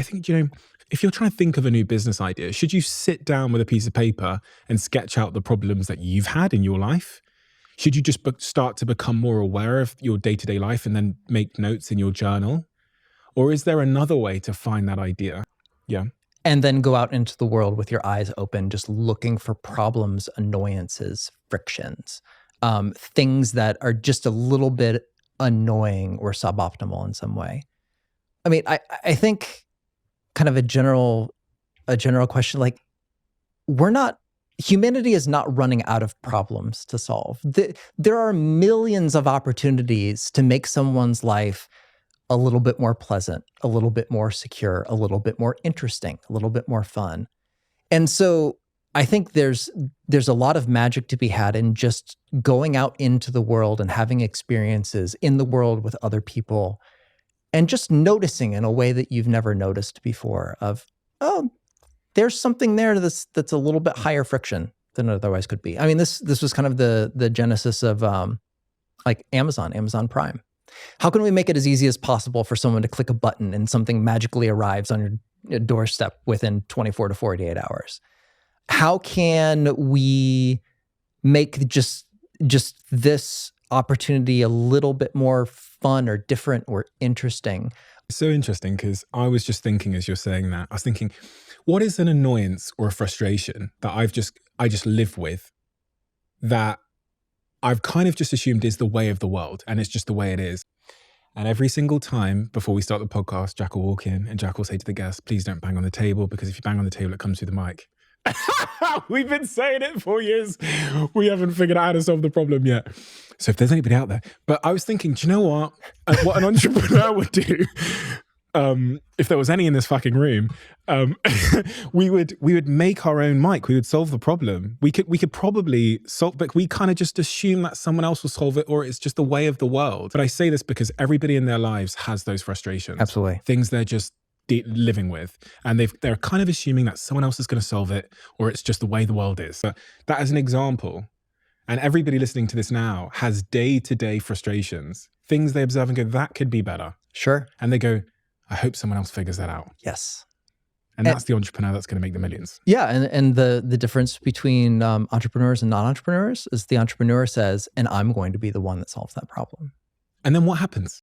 think, if you're trying to think of a new business idea, should you sit down with a piece of paper and sketch out the problems that you've had in your life? Should you just start to become more aware of your day-to-day life and then make notes in your journal? Or is there another way to find that idea? Yeah. And then go out into the world with your eyes open, just looking for problems, annoyances, frictions, things that are just a little bit annoying or suboptimal in some way. I mean, I think kind of a general question, like, humanity is not running out of problems to solve. There are millions of opportunities to make someone's life a little bit more pleasant, a little bit more secure, a little bit more interesting, a little bit more fun. And so I think there's a lot of magic to be had in just going out into the world and having experiences in the world with other people and just noticing in a way that you've never noticed before of, oh, there's something there that's a little bit higher friction than it otherwise could be. I mean, this was kind of the genesis of like Amazon Prime. How can we make it as easy as possible for someone to click a button and something magically arrives on your doorstep within 24 to 48 hours? How can we make just this opportunity a little bit more fun or different or interesting? It's so interesting because I was just thinking as you're saying that, I was thinking, what is an annoyance or a frustration that I just live with that I've kind of just assumed is the way of the world and it's just the way it is. And every single time before we start the podcast, Jack will walk in and Jack will say to the guest, please don't bang on the table, because if you bang on the table, it comes through the mic. We've been saying it for years. We haven't figured out how to solve the problem yet. So if there's anybody out there, but I was thinking, do you know what? What an entrepreneur would do, if there was any in this fucking room, we would make our own mic. We would solve the problem. We could probably solve, but we kind of just assume that someone else will solve it, or it's just the way of the world. But I say this because everybody in their lives has those frustrations. Absolutely. Things they're just living with, and they're kind of assuming that someone else is going to solve it, or it's just the way the world is. But that as an example, and everybody listening to this now has day-to-day frustrations, things they observe and go, that could be better. Sure. And they go, I hope someone else figures that out. Yes. And that's the entrepreneur that's going to make the millions. Yeah, and the difference between entrepreneurs and non-entrepreneurs is the entrepreneur says, and I'm going to be the one that solves that problem. And then what happens?